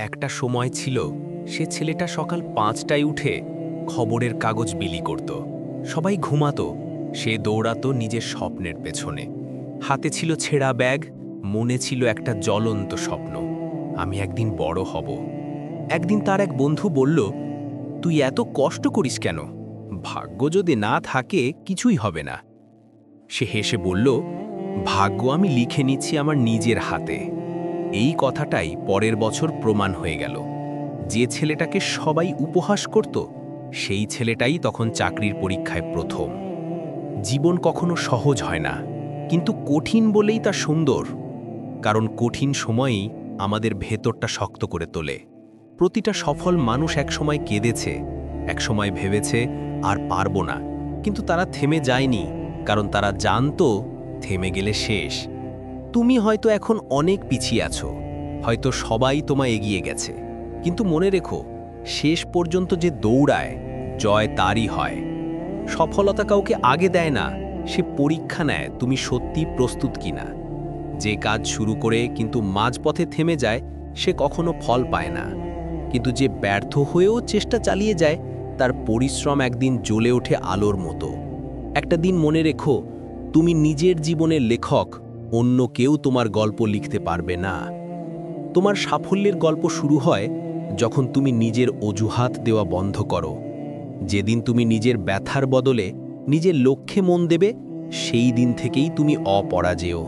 একটা সময় ছিল, সে ছেলেটা সকাল ৫টায় উঠে খবরের কাগজ বিলি করত। সবাই ঘুমাতো, সে দৌড়াতো নিজের স্বপ্নের পেছনে। হাতে ছিল ছেঁড়া ব্যাগ, মনে ছিল একটা জ্বলন্ত স্বপ্ন, আমি একদিন বড় হব। একদিন তার এক বন্ধু বলল, তুই এত কষ্ট করিস কেন? ভাগ্য যদি না থাকে কিছুই হবে না। সে হেসে বলল, ভাগ্য আমি লিখে নিচ্ছি আমার নিজের হাতে। এই কথাটাই পরের বছর প্রমাণ হয়ে গেল। যে ছেলেটাকে সবাই উপহাস করত, সেই ছেলেটাই তখন চাকরির পরীক্ষায় প্রথম। জীবন কখনো সহজ হয় না, কিন্তু কঠিন বলেই তা সুন্দর। কারণ কঠিন সময়েই আমাদের ভেতরটা শক্ত করে তোলে। প্রতিটা সফল মানুষ একসময় কেঁদেছে, একসময় ভেবেছে আর পারবো না, কিন্তু তারা থেমে যায়নি, কারণ তারা জানতো থেমে গেলে শেষ। তুমি হয়তো এখন অনেক পিছিয়ে আছো, হয়তো সবাই তোমায় এগিয়ে গেছে, কিন্তু মনে রেখো, শেষ পর্যন্ত যে দৌড়ায় জয় তারই হয়। সফলতা কাউকে আগে দেয় না, সে পরীক্ষা নেয় তুমি সত্যি প্রস্তুত কিনা। যে কাজ শুরু করে কিন্তু মাঝপথে থেমে যায়, সে কখনো ফল পায় না। কিন্তু যে ব্যর্থ হয়েও চেষ্টা চালিয়ে যায়, তার পরিশ্রম একদিন জ্বলে ওঠে আলোর মতো। একটা দিন মনে রেখো, তুমি নিজের জীবনের লেখক, অন্য কেউ তোমার গল্প লিখতে পারবে না। তোমার সাফল্যের গল্প শুরু হয় যখন তুমি নিজের অজুহাত দেওয়া বন্ধ করো। যেদিন তুমি নিজের ব্যথার বদলে নিজের লক্ষ্যে মন দেবে, সেই দিন থেকেই তুমি অপরাজেয়।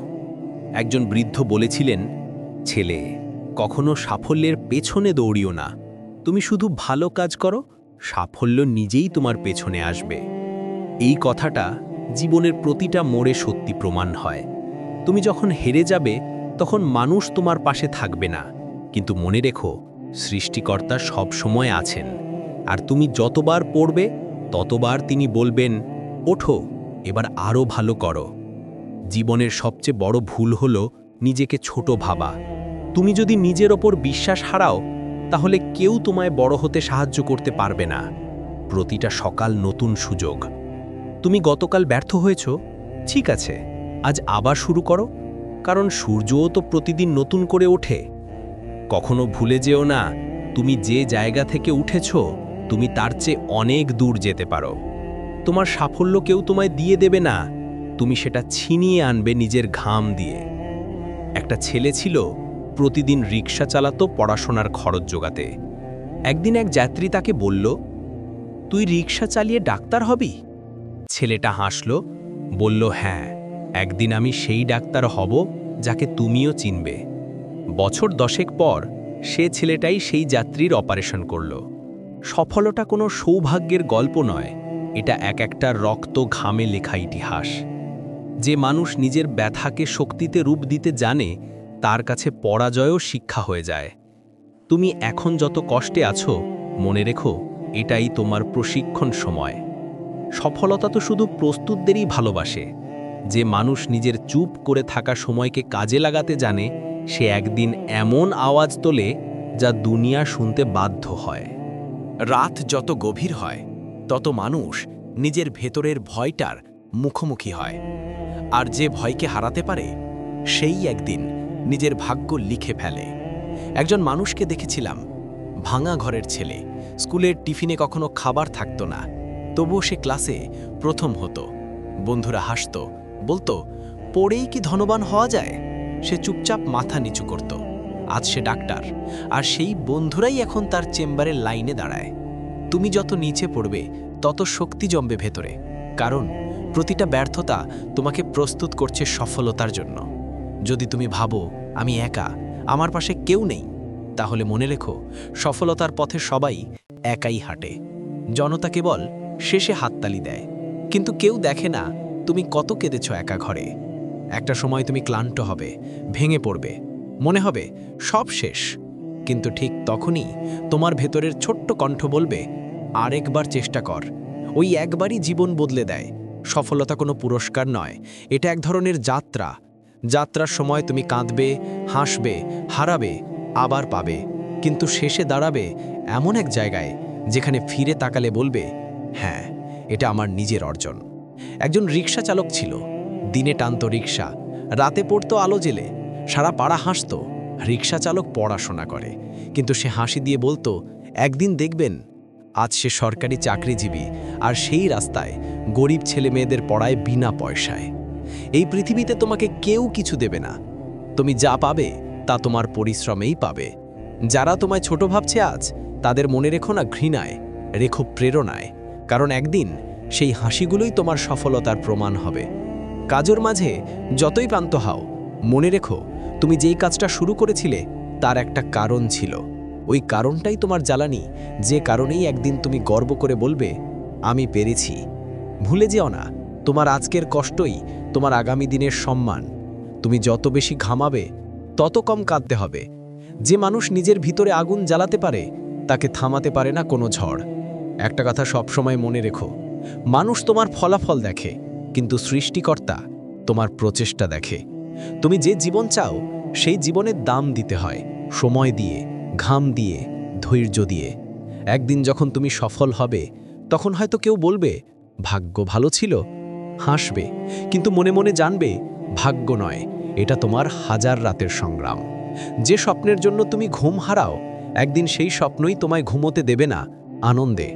একজন বৃদ্ধ বলেছিলেন, ছেলে, কখনো সাফল্যের পেছনে দৌড়িও না। তুমি শুধু ভালো কাজ করো, সাফল্য নিজেই তোমার পেছনে আসবে। এই কথাটা জীবনের প্রতিটা মোড়ে সত্যি প্রমাণ হয়। তুমি যখন হেরে যাবে, তখন মানুষ তোমার পাশে থাকবে না, কিন্তু মনে রেখো, সৃষ্টিকর্তা সব সময় আছেন। আর তুমি যতবার পড়বে, ততবার তিনি বলবেন, ওঠো, এবার আরও ভালো করো। জীবনের সবচেয়ে বড় ভুল হলো নিজেকে ছোট ভাবা। তুমি যদি নিজের ওপর বিশ্বাস হারাও, তাহলে কেউ তোমায় বড় হতে সাহায্য করতে পারবে না। প্রতিটা সকাল নতুন সুযোগ। তুমি গতকাল ব্যর্থ হয়েছ, ঠিক আছে, আজ আবার শুরু করো, কারণ সূর্যও তো প্রতিদিন নতুন করে ওঠে। কখনো ভুলে যেও না, তুমি যে জায়গা থেকে উঠেছ, তুমি তার চেয়ে অনেক দূর যেতে পারো। তোমার সাফল্য কেউ তোমায় দিয়ে দেবে না, তুমি সেটা ছিনিয়ে আনবে নিজের ঘাম দিয়ে। একটা ছেলে ছিল, প্রতিদিন রিক্সা চালাতো পড়াশোনার খরচ জোগাতে। একদিন এক যাত্রী তাকে বলল, তুই রিক্সা চালিয়ে ডাক্তার হবি? ছেলেটা হাসল, বলল, হ্যাঁ, একদিন আমি সেই ডাক্তার হব যাকে তুমিও চিনবে। বছর 10 পর সে ছেলেটাই সেই যাত্রীর অপারেশন করল। সফলতা কোনো সৌভাগ্যের গল্প নয়, এটা একটা রক্ত ঘামে লেখা ইতিহাস। যে মানুষ নিজের ব্যথাকে শক্তিতে রূপ দিতে জানে, তার কাছে পরাজয়ও শিক্ষা হয়ে যায়। তুমি এখন যত কষ্টে আছো, মনে রেখো, এটাই তোমার প্রশিক্ষণ সময়। সফলতা তো শুধু প্রস্তুতদেরই ভালোবাসে। যে মানুষ নিজের চুপ করে থাকা সময়কে কাজে লাগাতে জানে, সে একদিন এমন আওয়াজ তোলে যা দুনিয়া শুনতে বাধ্য হয়। রাত যত গভীর হয়, তত মানুষ নিজের ভেতরের ভয়টার মুখোমুখি হয়। আর যে ভয়কে হারাতে পারে, সেই একদিন নিজের ভাগ্য লিখে ফেলে। একজন মানুষকে দেখেছিলাম, ভাঙা ঘরের ছেলে, স্কুলের টিফিনে কখনো খাবার থাকতো না, তবুও সে ক্লাসে প্রথম হতো। বন্ধুরা হাসত, বলতো, পড়েই কি ধনবান হওয়া যায়? সে চুপচাপ মাথা নিচু করত। আজ সে ডাক্তার, আর সেই বন্ধুরাই এখন তার চেম্বারের লাইনে দাঁড়ায়। তুমি যত নিচে পড়বে, তত শক্তি জমবে ভেতরে, কারণ প্রতিটা ব্যর্থতা তোমাকে প্রস্তুত করছে সফলতার জন্য। যদি তুমি ভাবো, আমি একা, আমার পাশে কেউ নেই, তাহলে মনে রেখো, সফলতার পথে সবাই একাই হাঁটে। জনতা কেবল শেষে হাততালি দেয়, কিন্তু কেউ দেখে না তুমি কত কেঁদেছ একা ঘরে। একটা সময় তুমি ক্লান্ত হবে, ভেঙে পড়বে, মনে হবে সব শেষ, কিন্তু ঠিক তখনই তোমার ভেতরের ছোট্ট কণ্ঠ বলবে, আরেকবার চেষ্টা কর। ওই একবারই জীবন বদলে দেয়। সফলতা কোনো পুরস্কার নয়, এটা এক ধরনের যাত্রা। যাত্রার সময় তুমি কাঁদবে, হাসবে, হারাবে, আবার পাবে, কিন্তু শেষে দাঁড়াবে এমন এক জায়গায় যেখানে ফিরে তাকালে বলবে, হ্যাঁ, এটা আমার নিজের অর্জন। একজন রিক্সা চালক ছিল, দিনে টানতো রিক্সা, রাতে পড়তো আলো জেলে, সারা পাড়া হাসত, রিক্সা চালক পড়াশোনা করে, কিন্তু সে হাসি দিয়ে বলতো, একদিন দেখবেন আজ সে সরকারি চাকরিজীবী, আর সেই রাস্তায় গরিব ছেলে মেয়েদের পড়ায় বিনা পয়সায়। এই পৃথিবীতে তোমাকে কেউ কিছু দেবে না, তুমি যা পাবে তা তোমার পরিশ্রমেই পাবে। যারা তোমায় ছোট ভাবছে আজ, তাদের মনে রেখো না ঘৃণায়, রেখো প্রেরণায়, কারণ একদিন সেই হাসিগুলোই তোমার সফলতার প্রমাণ হবে। কাজের মাঝে যতই ক্লান্ত হও, মনে রেখো তুমি যেই কাজটা শুরু করেছিলে তার একটা কারণ ছিল। ওই কারণটাই তোমার জ্বালানি, যে কারণেই একদিন তুমি গর্ব করে বলবে, আমি পেরেছি। ভুলে যেও না, তোমার আজকের কষ্টই তোমার আগামী দিনের সম্মান। তুমি যত বেশি ঘামাবে তত কম কাঁদতে হবে। যে মানুষ নিজের ভিতরে আগুন জ্বালাতে পারে তাকে থামাতে পারে না কোনো ঝড়। একটা কথা সবসময় মনে রেখো, মানুষ তোমার ফলাফল দেখে, কিন্তু সৃষ্টিকর্তা তোমার প্রচেষ্টা দেখে। তুমি যে জীবন চাও সেই জীবনের দাম দিতে হয়, সময় দিয়ে, ঘাম দিয়ে, ধৈর্য দিয়ে। একদিন যখন তুমি সফল হবে, তখন হয়তো কেউ বলবে, ভাগ্য ভালো ছিল, হাসবে, কিন্তু মনে মনে জানবে ভাগ্য নয়, এটা তোমার হাজার রাতের সংগ্রাম। যে স্বপ্নের জন্য তুমি ঘুম হারাও, একদিন সেই স্বপ্নই তোমায় ঘুমোতে দেবে না আনন্দে।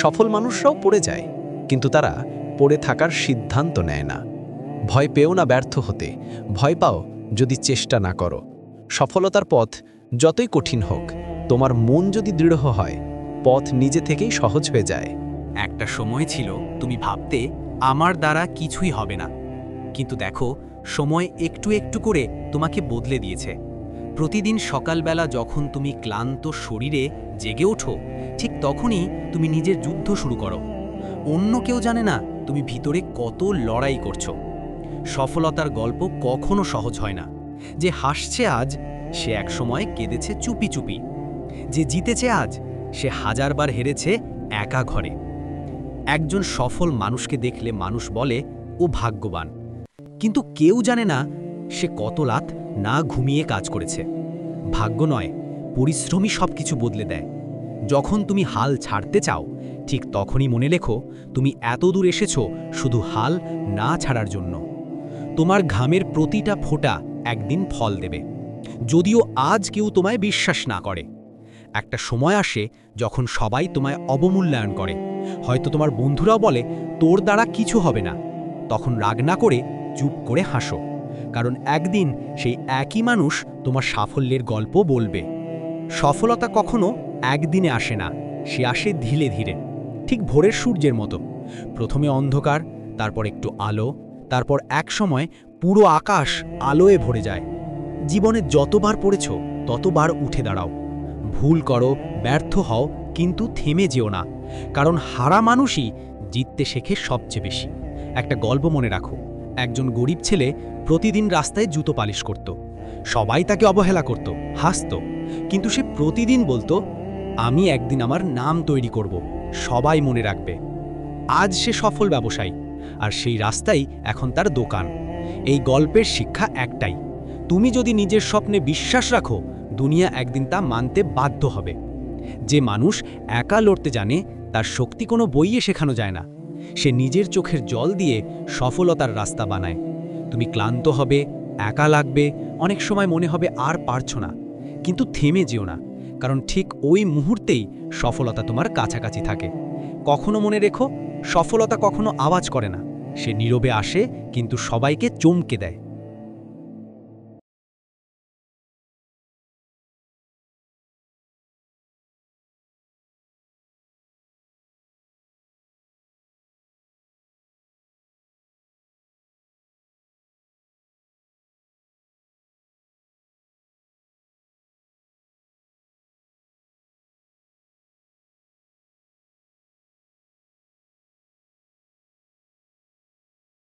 সফল মানুষরাও পড়ে যায়, কিন্তু তারা পড়ে থাকার সিদ্ধান্ত নেয় না। ভয় পেও না ব্যর্থ হতে, ভয় পাও যদি চেষ্টা না করো। সফলতার পথ যতই কঠিন হোক, তোমার মন যদি দৃঢ় হয়, পথ নিজে থেকেই সহজ হয়ে যায়। একটা সময় ছিল তুমি ভাবতে আমার দ্বারা কিছুই হবে না, কিন্তু দেখো সময় একটু একটু করে তোমাকে বদলে দিয়েছে। প্রতিদিন সকালবেলা যখন তুমি ক্লান্ত শরীরে জেগে ওঠো, ঠিক তখনই তুমি নিজের যুদ্ধ শুরু করো। অন্য কেউ জানে না তুমি ভিতরে কত লড়াই করছো। সফলতার গল্প কখনো সহজ হয় না। যে হাসছে আজ, সে একসময় কেঁদেছে চুপি চুপি। যে জিতেছে আজ, সে হাজারবার হেরেছে একা ঘরে। একজন সফল মানুষকে দেখলে মানুষ বলে ও ভাগ্যবান, কিন্তু কেউ জানে না সে কত রাত না ঘুমিয়ে কাজ করেছে। ভাগ্য নয়, পরিশ্রমই সবকিছু বদলে দেয়। যখন তুমি হাল ছাড়তে চাও, ঠিক তখনই মনে রেখো তুমি এত দূর এসেছো শুধু হাল না ছাড়ার জন্য। তোমার ঘামের প্রতিটা ফোঁটা একদিন ফল দেবে, যদিও আজ কেউ তোমায় বিশ্বাস না করে। একটা সময় আসে যখন সবাই তোমায় অবমূল্যায়ন করে। হয়তো তোমার বন্ধুরাও বলে তোর দ্বারা কিছু হবে না। তখন রাগ না করে চুপ করে হাসো, কারণ একদিন সেই একই মানুষ তোমার সাফল্যের গল্প বলবে। সফলতা কখনো একদিনে আসে না, সে আসে ধীরে ধীরে, ঠিক ভোরের সূর্যের মতো। প্রথমে অন্ধকার, তারপর একটু আলো, তারপর এক সময় পুরো আকাশ আলোয় ভরে যায়। জীবনে যতবার পড়েছ ততবার উঠে দাঁড়াও। ভুল করো, ব্যর্থ হও, কিন্তু থেমে যেও না, কারণ হারা মানুষই জিততে শেখে সবচেয়ে বেশি। একটা গল্প মনে রাখো, একজন গরিব ছেলে প্রতিদিন রাস্তায় জুতো পালিশ করত। সবাই তাকে অবহেলা করত, হাসত, কিন্তু সে প্রতিদিন বলতো, আমি একদিন আমার নাম তৈরি করব, সবাই মনে রাখবে। আজ সে সফল ব্যবসায়ী, আর সেই রাস্তাই এখন তার দোকান। এই গল্পের শিক্ষা একটাই, তুমি যদি নিজের স্বপ্নে বিশ্বাস রাখো, দুনিয়া একদিন তা মানতে বাধ্য হবে। যে মানুষ একা লড়তে জানে, তার শক্তি কোনো বইয়ে শেখানো যায় না। সে নিজের চোখের জল দিয়ে সফলতার রাস্তা বানায়। তুমি ক্লান্ত হবে, একা লাগবে, অনেক সময় মনে হবে আর পারছো না, কিন্তু থেমে যেও না, কারণ ঠিক ওই মুহূর্তেই সফলতা তোমার কাছাকাছি থাকে। কখনো মনে রেখো, সফলতা কখনো আওয়াজ করে না, সে নীরবে আসে, কিন্তু সবাইকে চমকে দেয়।